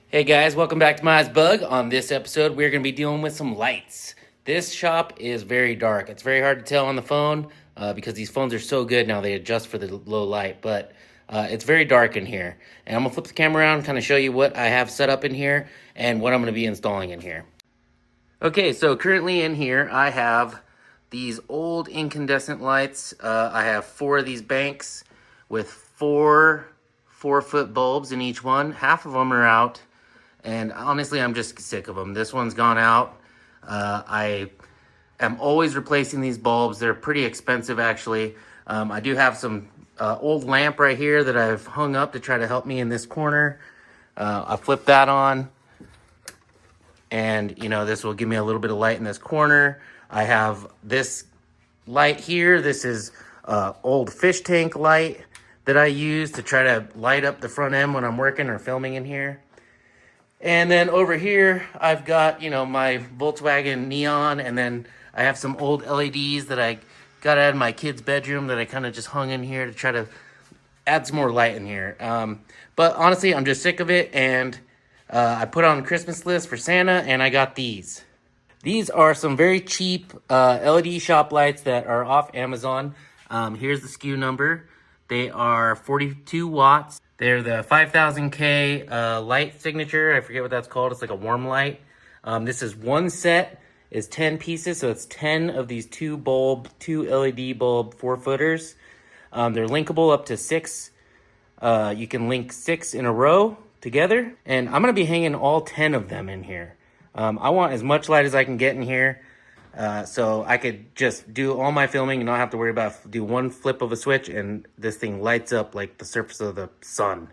Hey guys, welcome back to MiahsBug. On this episode, we're going to be dealing with some lights. This shop is very dark. It's very hard to tell on the phone because these phones are so good now, they adjust for the low light, but it's very dark in here. And I'm going to flip the camera around and kind of show you what I have set up in here and what I'm going to be installing in here. Okay, so currently in here, I have these old incandescent lights. I have 4 of these banks with 4 4-foot bulbs in each one. Half of them are out. And honestly, I'm just sick of them. This one's gone out. I am always replacing these bulbs. They're pretty expensive, actually. I do have some old lamp right here that I've hung up to try to help me in this corner. I flip that on, and this will give me a little bit of light in this corner. I have this light here. This is old fish tank light that I use to try to light up the front end when I'm working or filming in here. And then over here, I've got, my Volkswagen neon, and then I have some old LEDs that I got out of my kid's bedroom that I kind of just hung in here to try to add some more light in here. But honestly, I'm just sick of it, and I put on a Christmas list for Santa, and I got these. These are some very cheap LED shop lights that are off Amazon. Here's the SKU number. They are 42 watts. They're the 5000K light signature. I forget what that's called. It's like a warm light. This is one set, is 10 pieces, so it's 10 of these 2 LED bulb 4-footers. They're linkable up to 6. You can link 6 in a row together, and I'm gonna be hanging all 10 of them in here. I want as much light as I can get in here. So I could just do all my filming and not have to worry about do one flip of a switch and this thing lights up like the surface of the sun.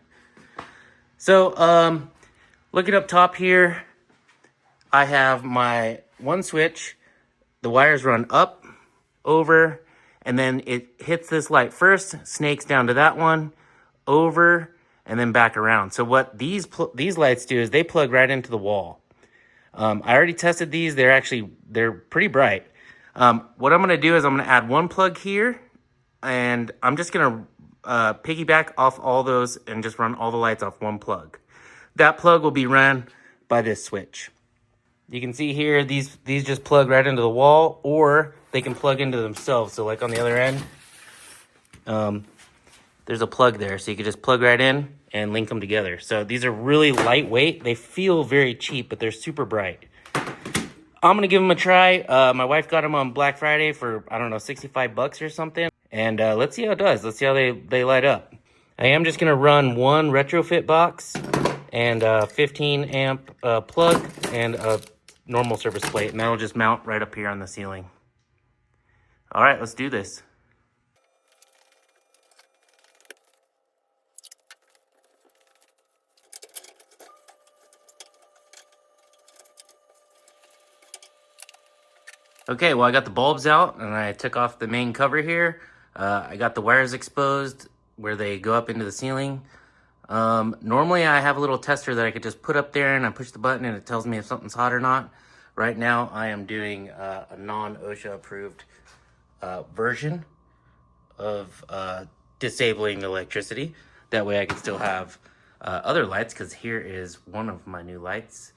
So looking up top here, I have my one switch. The wires run up, over, and then it hits this light first, snakes down to that one, over, and then back around. So what these lights do is they plug right into the wall. I already tested these. They're pretty bright. What I'm going to do is I'm going to add one plug here, and I'm just going to piggyback off all those and just run all the lights off one plug. That plug will be run by this switch. You can see here, these just plug right into the wall, or they can plug into themselves. So like on the other end, there's a plug there. So you can just plug right in and link them together. So these are really lightweight. They feel very cheap, but they're super bright. I'm gonna give them a try. My wife got them on Black Friday for, I don't know, 65 bucks or something. And let's see how it does. Let's see how they light up. I am just gonna run one retrofit box and a 15 amp plug and a normal surface plate. And that'll just mount right up here on the ceiling. All right, let's do this. Okay, well, I got the bulbs out and I took off the main cover here. I got the wires exposed where they go up into the ceiling. Normally I have a little tester that I could just put up there and I push the button and it tells me if something's hot or not. Right now I am doing a non-OSHA approved version of disabling electricity. That way I can still have other lights, because here is one of my new lights.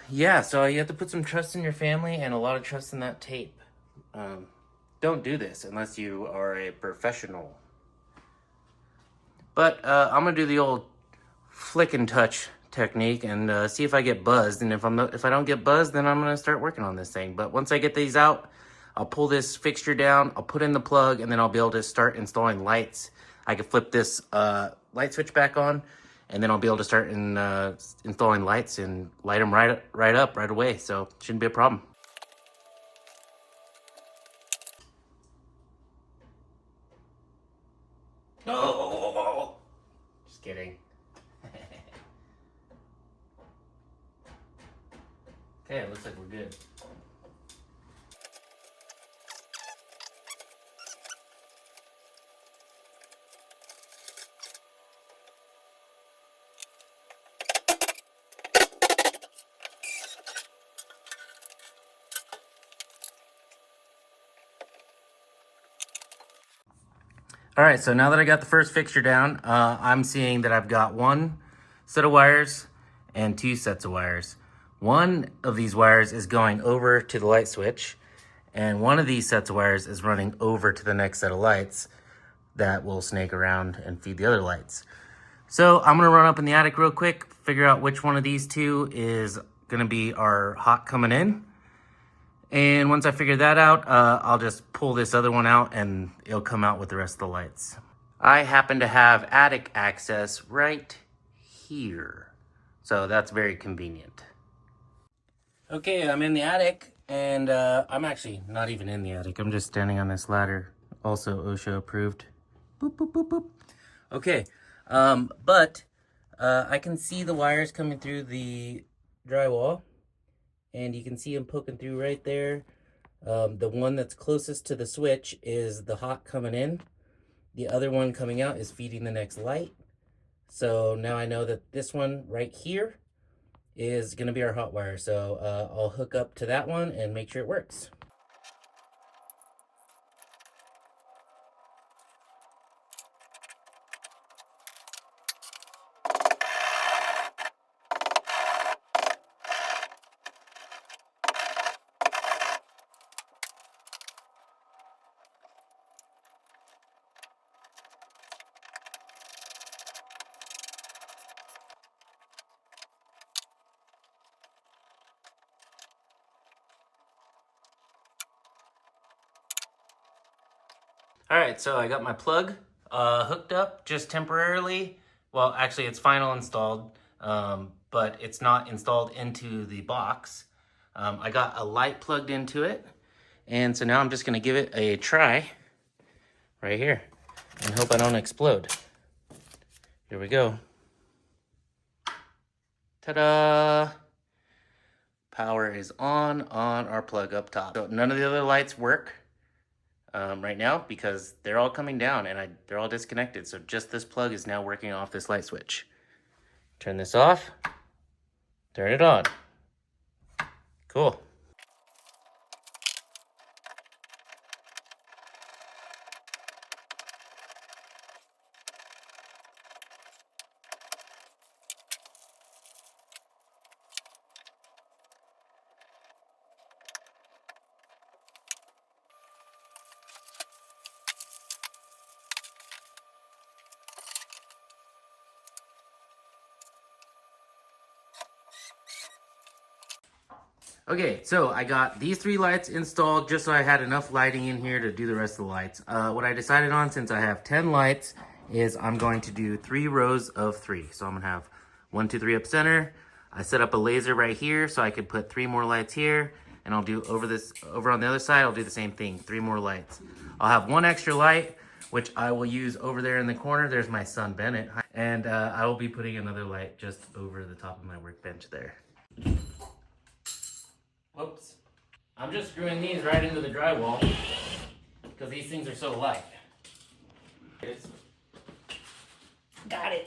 Yeah, so you have to put some trust in your family and a lot of trust in that tape. Don't do this unless you are a professional. But I'm gonna do the old flick and touch technique and see if I get buzzed. And if I don't get buzzed, then I'm gonna start working on this thing. But once I get these out, I'll pull this fixture down, I'll put in the plug, and then I'll be able to start installing lights. I can flip this light switch back on, and then I'll be able to start installing lights and light them right up right away. So shouldn't be a problem. No, just kidding. Okay, it looks like we're good. All right, so now that I got the first fixture down, I'm seeing that I've got one set of wires and 2 sets of wires. One of these wires is going over to the light switch, and one of these sets of wires is running over to the next set of lights that will snake around and feed the other lights. So I'm gonna run up in the attic real quick, figure out which one of these two is gonna be our hot coming in. And once I figure that out, I'll just pull this other one out and it'll come out with the rest of the lights. I happen to have attic access right here, so that's very convenient. Okay, I'm in the attic, and I'm actually not even in the attic. I'm just standing on this ladder, also OSHA approved. Boop, boop, boop, boop. Okay, but I can see the wires coming through the drywall, and you can see them poking through right there. The one that's closest to the switch is the hot coming in. The other one coming out is feeding the next light. So now I know that this one right here is going to be our hot wire. So I'll hook up to that one and make sure it works. All right, so I got my plug hooked up just temporarily. Well, actually it's final installed, but it's not installed into the box. I got a light plugged into it, and so now I'm just gonna give it a try right here and hope I don't explode. Here we go. Ta-da! Power is on our plug up top. So none of the other lights work right now because they're all coming down and they're all disconnected. So just this plug is now working off this light switch. Turn this off, turn it on. Cool. Okay, so I got these 3 lights installed just so I had enough lighting in here to do the rest of the lights. What I decided on, since I have 10 lights, is I'm going to do 3 rows of 3. So I'm gonna have 1, 2, 3 up center. I set up a laser right here so I could put 3 more lights here, and I'll do over on the other side, I'll do the same thing, 3 more lights. I'll have 1 extra light, which I will use over there in the corner. There's my son Bennett, and I will be putting another light just over the top of my workbench there. Whoops. I'm just screwing these right into the drywall because these things are so light. Got it.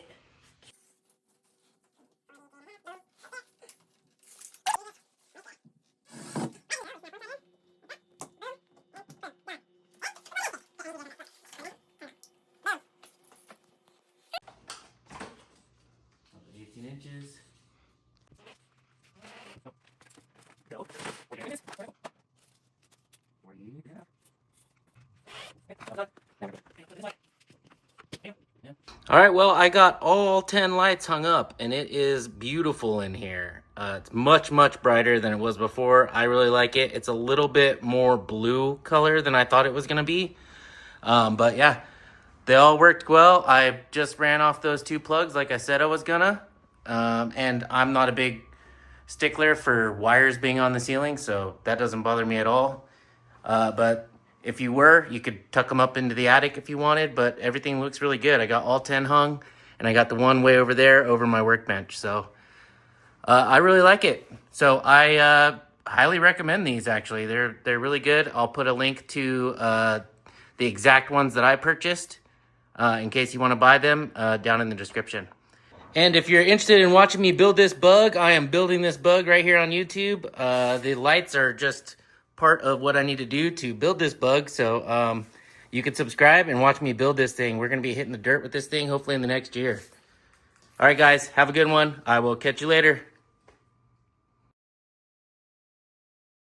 All right, well, I got all 10 lights hung up, and it is beautiful in here. It's much, much brighter than it was before. I really like it. It's a little bit more blue color than I thought it was going to be. But yeah, they all worked well. I just ran off those 2 plugs like I said I was gonna. And I'm not a big stickler for wires being on the ceiling, so that doesn't bother me at all. But if you were, you could tuck them up into the attic if you wanted, but everything looks really good. I got all 10 hung, and I got the one way over there over my workbench. So I really like it. So I highly recommend these, actually. They're really good. I'll put a link to the exact ones that I purchased in case you want to buy them down in the description. And if you're interested in watching me build this bug, I am building this bug right here on YouTube. The lights are just part of what I need to do to build this bug. So you can subscribe and watch me build this thing. We're going to be hitting the dirt with this thing hopefully in the next year. All right, guys, have a good one. I will catch you later.